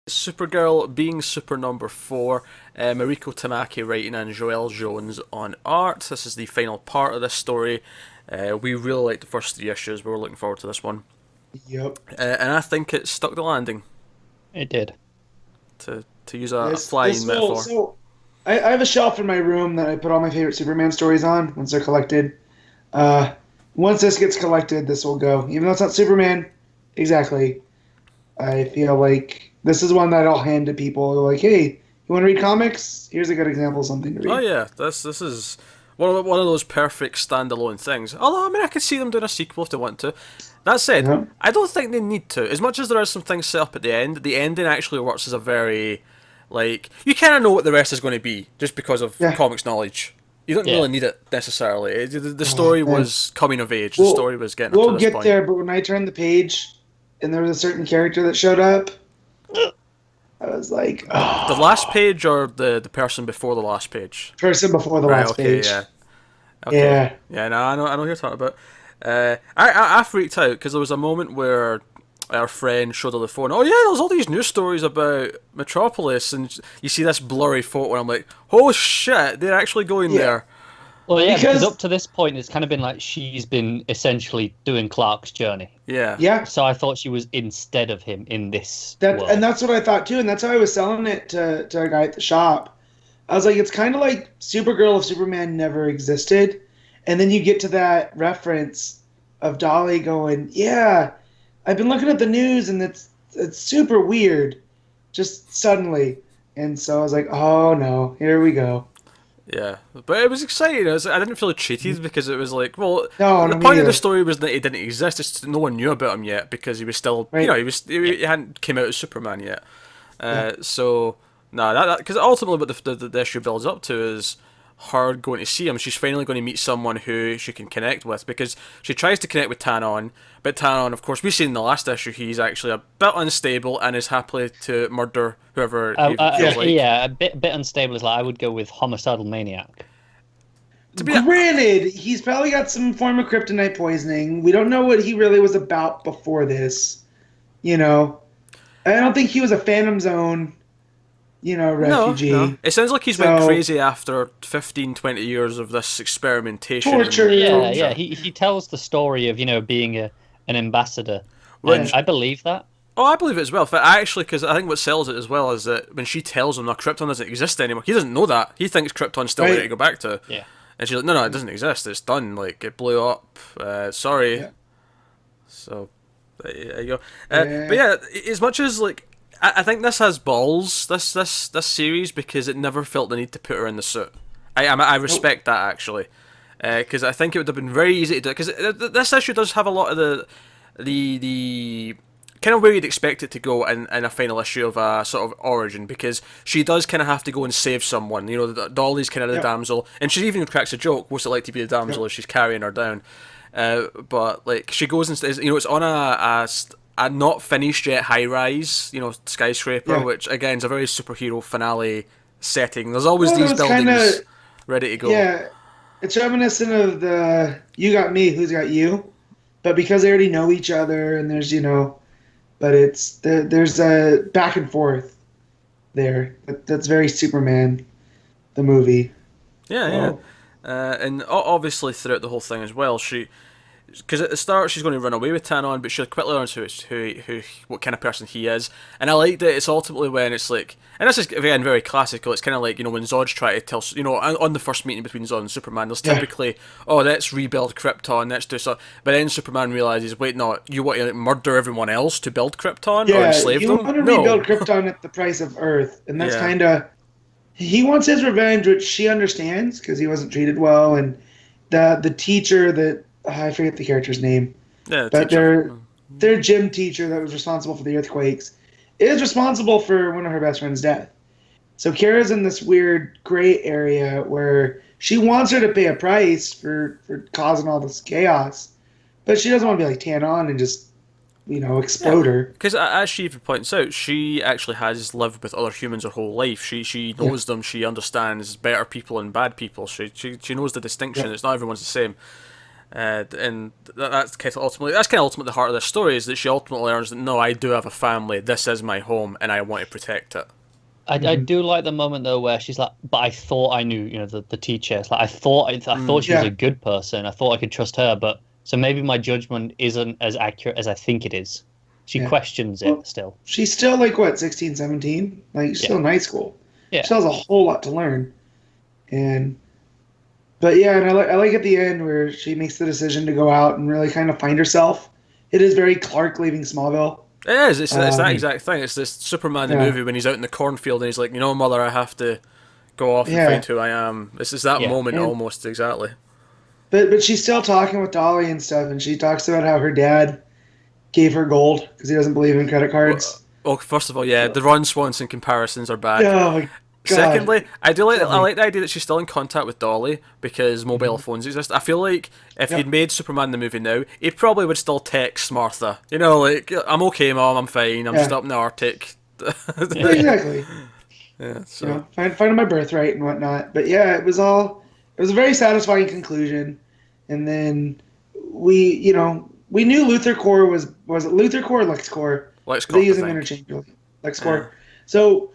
Supergirl being super number 4, Mariko Tamaki writing and Joelle Jones on art. This is the final part of this story. We really liked the first 3 issues. We were looking forward to this one. Yep. And I think it stuck the landing, It did. to use a flying metaphor. I have a shelf in my room that I put all my favorite Superman stories on once they're collected. Uh, Once this gets collected, this will go. Even though it's not Superman, exactly. I feel like this is one that I'll hand to people. Like, hey, you want to read comics? Here's a good example of something to read. Oh yeah, this is one of those perfect standalone things. Although I mean, I could see them doing a sequel if they want to. That said, Yeah. I don't think they need to. As much as there are some things set up at the end, the ending actually works as a very like you kind of know what the rest is going to be just because of Yeah. comics knowledge. You don't Yeah. really need it necessarily. The story man. was coming of age. The We'll- story was getting up We'll to this get point. there, but when I turned the page and there was a certain character that showed up, I was like, oh, The last page or the person before the last page? person before the Right, last okay, page. yeah. Okay. Yeah. Yeah, no, I know what you're talking about. I freaked out because there was a moment where our friend showed her the phone. Oh yeah, there's all these news stories about Metropolis, and you see this blurry photo, and I'm like, oh shit, they're actually going Yeah. there. Well, yeah, Because- because up to this point, it's kind of been like she's been essentially doing Clark's journey. Yeah. Yeah. So I thought she was instead of him in this That world. and that's what I thought too, and that's how I was selling it to a guy at the shop. I was like, it's kind of like Supergirl if Superman never existed, and then you get to that reference of Dolly going, "Yeah, I've been looking at the news, and it's super weird, just suddenly." And so I was like, "Oh no, here we go." Yeah, but it was exciting. I didn't feel cheated because it was like, well, No, the no, me point of either. the story was that he didn't exist. It's just no one knew about him yet because he was still, Right. he hadn't came out as Superman yet. Yeah. So no, that because ultimately what the issue builds up to is her going to see him. She's finally going to meet someone who she can connect with because she tries to connect with Tanon, but Tanon, of course, we've seen in the last issue he's actually a bit unstable and is happy to murder whoever he feels like. Yeah, a bit unstable is like I would go with homicidal maniac. To be Granted, he's probably got some form of kryptonite poisoning. We don't know what he really was about before this. You know, I don't think he was a Phantom Zone, refugee. No. It sounds like he's went So- crazy after 15, 20 years of this experimentation. Torture. and Yeah, torture. yeah. He tells the story of being an ambassador. Which- And I believe that. Oh, I believe it as well. Because I think what sells it as well is that when she tells him that Krypton doesn't exist anymore, he doesn't know that. He thinks Krypton's still there Right. to go back to. Yeah. And she's like, no, it doesn't exist. It's done. Like, it blew up. Sorry. Yeah. So, there you go. Yeah. But yeah, as much as, like, I think this has balls, this series, because it never felt the need to put her in the suit. I respect that, actually. Because I think it would have been very easy to do. Because this issue does have a lot of the kind of where you'd expect it to go in a final issue of a sort of origin, because she does kind of have to go and save someone. Dolly's kind of the Yeah. damsel, and she even cracks a joke. What's it like to be the damsel Yeah. if she's carrying her down? But like she goes and stays, it's on a not finished yet high rise, skyscraper, Yeah. which again is a very superhero finale setting. There's always Well, these it's buildings kinda- ready to go. Yeah, it's reminiscent of the "You got me, who's got you," but because they already know each other, and but there's a back and forth there. That's very Superman, the movie. Yeah, yeah. Oh. And obviously throughout the whole thing as well, because at the start she's going to run away with Tanon, but she quickly learns what kind of person he is. And I like that it's ultimately when it's like, and this is again very classical. It's kind of like when Zod's try to tell, on the first meeting between Zod and Superman, there's Yeah. typically, oh, let's rebuild Krypton, let's do so. But then Superman realizes, wait, no, you want to murder everyone else to build Krypton or Yeah, enslave you them? want to No. rebuild Krypton at the price of Earth, and that's Yeah. kind of he wants his revenge, which she understands because he wasn't treated well, and the teacher that I forget the character's name. Yeah, But teacher. their gym teacher that was responsible for the earthquakes is responsible for one of her best friend's death. So Kara's in this weird gray area where she wants her to pay a price for causing all this chaos, but she doesn't want to be like tan on and just explode her. Because as she even points out, she actually has lived with other humans her whole life. She knows them. She understands better people and bad people. She knows the distinction. Yeah. It's not everyone's the same. And that's kind of ultimately the heart of this story, is that she ultimately learns that no, I do have a family. This is my home, and I want to protect it. I do like the moment though where she's like, but I thought I knew, the teacher. It's like I thought she was a good person. I thought I could trust her, but so maybe my judgment isn't as accurate as I think it is. She questions it still. She's still like what, 16, 17? Like she's still in high school. Yeah. She still has a whole lot to learn. But yeah, and I like at the end where she makes the decision to go out and really kind of find herself. It is very Clark leaving Smallville. It is. It's that exact thing. It's this Superman the movie when he's out in the cornfield and he's like, Mother, I have to go off and find who I am. This is that moment almost exactly. But she's still talking with Dolly and stuff, and she talks about how her dad gave her gold because he doesn't believe in credit cards. Well, first of all, the Ron Swanson comparisons are bad. Oh my God. Secondly, I like the idea that she's still in contact with Dolly because mobile phones exist. I feel like if you'd made Superman the movie now, he probably would still text Martha. Like, I'm okay, Mom, I'm fine, I'm just up in the Arctic. Exactly. Yeah, so finding my birthright and whatnot. But yeah, it was a very satisfying conclusion. And then we knew Luthor Corps was it Luthor Corps or LexCorp? LexCorp. They use them interchangeably. LexCorp. So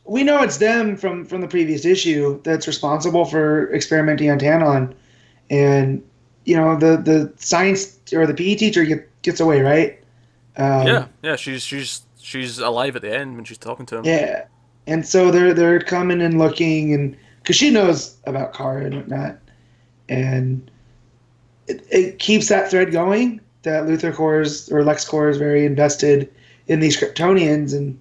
we know it's them from the previous issue that's responsible for experimenting on Tanon, and the science or the PE teacher gets away, right? She's alive at the end when she's talking to him. Yeah, and so they're coming and looking, and because she knows about Kara and whatnot, and it keeps that thread going that Luthor Corps or LexCorp is very invested in these Kryptonians, and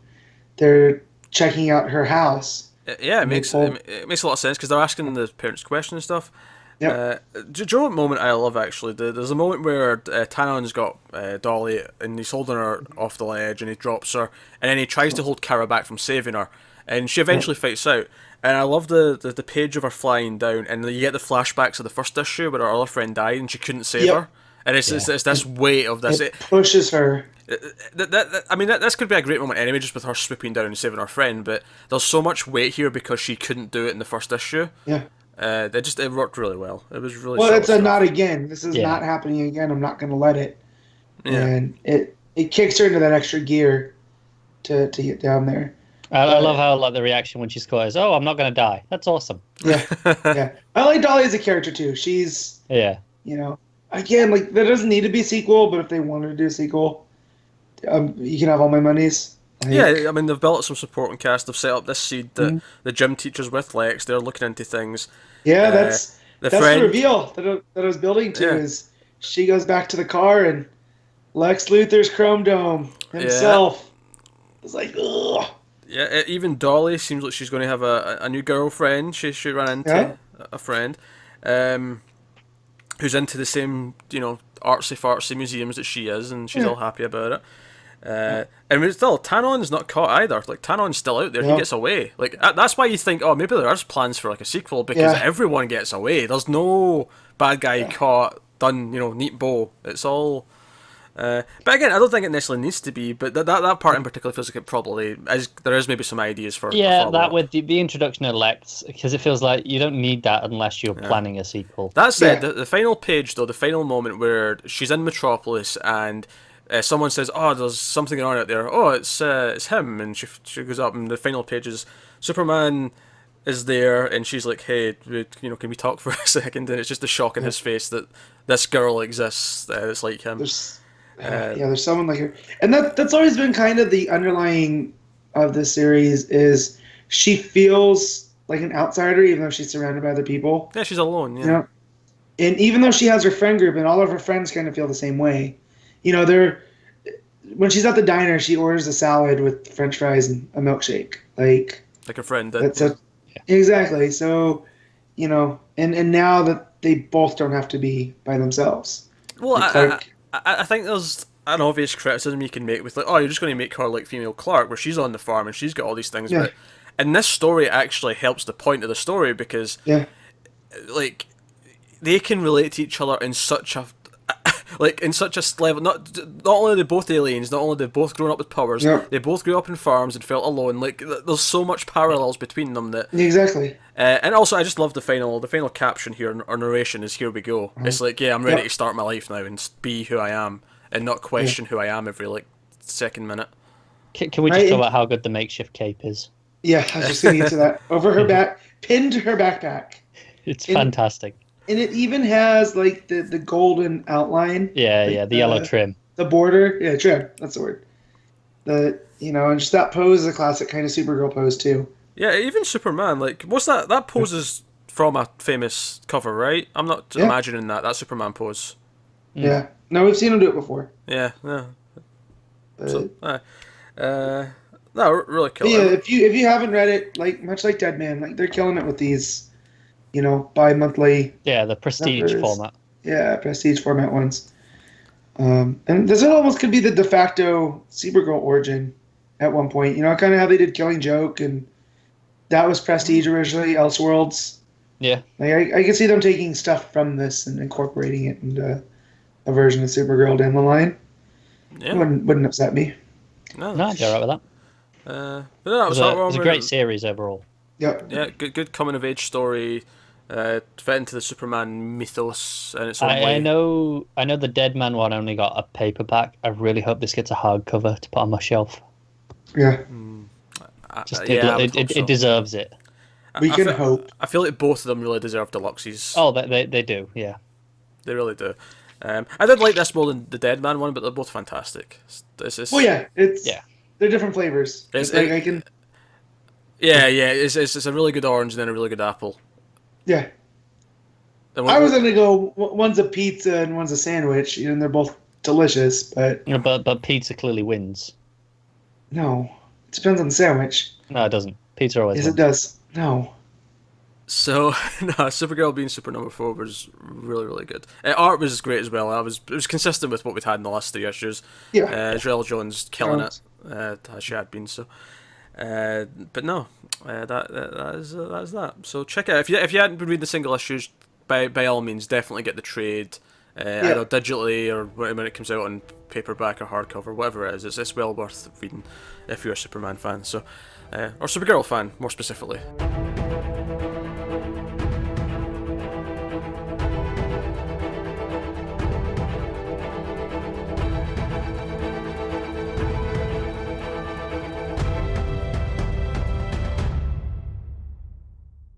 they're checking out her house. Yeah, it makes a lot of sense because they're asking the parents questions and stuff. Yeah. Do you know what moment I love actually? There's a moment where Tanon's got Dolly and he's holding her off the ledge and he drops her, and then he tries to hold Kara back from saving her, and she eventually fights out. And I love the page of her flying down, and you get the flashbacks of the first issue where her other friend died and she couldn't save her, and it's this weight of this. It pushes her. This could be a great moment anyway, just with her swooping down and saving her friend. But there's so much weight here because she couldn't do it in the first issue. Yeah. It worked really well. It was really. Well, it's a not again. This is not happening again. I'm not going to let it. Yeah. And it kicks her into that extra gear to get down there. I love how the reaction when she scores. Oh, I'm not going to die. That's awesome. Yeah, yeah. I like Dolly as a character too. She's again, like there doesn't need to be a sequel, but if they wanted to do a sequel, you can have all my monies. They've built some supporting cast. They've set up this seed that the gym teachers with Lex. They're looking into things. Yeah, that's the reveal that I was building to is she goes back to the car and Lex Luthor's Chrome Dome himself. It's like, ugh. Yeah, even Dolly seems like she's going to have a new girlfriend. She ran into a friend who's into the same, artsy-fartsy museums that she is, and she's all happy about it. And still, Tanon's not caught either. Like, Tanon's still out there. He gets away. Like, that's why you think, oh, maybe there is plans for, like, a sequel, because everyone gets away. There's no bad guy caught, done, neat bow. It's all... but again, I don't think it necessarily needs to be, but that part in particular feels like it probably is. There is maybe some ideas for that with the introduction of Lex, because it feels like you don't need that unless you're planning a sequel. That said, the final page though, the final moment where she's in Metropolis and someone says, "Oh, there's something going on out there." Oh, it's him, and she goes up, and the final page is Superman is there, and she's like, "Hey, can we talk for a second?" And it's just a shock in his face that this girl exists. It's like him. There's someone like her, and that's always been kind of the underlying of this series is she feels like an outsider even though she's surrounded by other people. Yeah, she's alone. Yeah, and even though she has her friend group and all of her friends kind of feel the same way, they're when she's at the diner she orders a salad with French fries and a milkshake like a friend. That's exactly. So, and now that they both don't have to be by themselves. Well, I think there's an obvious criticism you can make with like, oh, you're just going to make her like female Clark, where she's on the farm and she's got all these things. Yeah. But and this story actually helps the point of the story because, like, they can relate to each other in such a like in such a level. Not only are they both aliens, not only they've both grown up with powers, Yep. they both grew up in farms and felt alone. Like there's so much parallels between them that. Exactly. And also, I just love the final caption here or narration is "Here we go." It's like, yeah, I'm ready to start my life now and be who I am and not question who I am every like second minute. Can we just talk about how good the makeshift cape is? Yeah, I was just going to get to that. Over her back, pinned to her backpack. It's fantastic. And it even has like the golden outline. Yeah, like, the yellow trim. The border. Yeah, trim. That's the word. And just that pose is a classic kind of Supergirl pose too. Yeah, even Superman, like, what's that? That pose is from a famous cover, right? I'm not imagining that Superman pose. Yeah. No, we've seen him do it before. Yeah. So, no, really cool. Yeah, if you haven't read it, like much like Dead Man, like they're killing it with these, bi-monthly. Yeah, the prestige format. Yeah, prestige format ones. And this almost could be the de facto Supergirl origin at one point. Kind of how they did Killing Joke, and that was prestige originally, Elseworlds. Yeah. Like I can see them taking stuff from this and incorporating it into a version of Supergirl down the line. Yeah. Wouldn't upset me. No, I'd be alright with that. But no, it was a great series overall. Yep. Yeah, good coming of age story. Fit into the Superman mythos in its own way. I know the Dead Man one only got a paperback. I really hope this gets a hardcover to put on my shelf. Yeah. It deserves it. We can hope. I feel like both of them really deserve deluxes. Oh, they do, yeah. They really do. I did like this more than the Dead Man one, but they're both fantastic. Well, yeah, they're different flavors. It's a really good orange and then a really good apple. Yeah. I was gonna go. One's a pizza and one's a sandwich, and they're both delicious. But pizza clearly wins. No, it depends on the sandwich. No, it doesn't. Pizza always wins. Yes, it does. No. So, Supergirl being Super number 4 was really, really good. Art was great as well. It was consistent with what we'd had in the last 3 issues. Yeah. Joelle Jones killing it, as she had been. So, but no, that is that. So check it out. If you hadn't been reading the single issues, by all means, definitely get the trade, either digitally or when it comes out on paperback or hardcover, whatever it is. It's well worth reading if you're a Superman fan. So, or Supergirl fan, more specifically.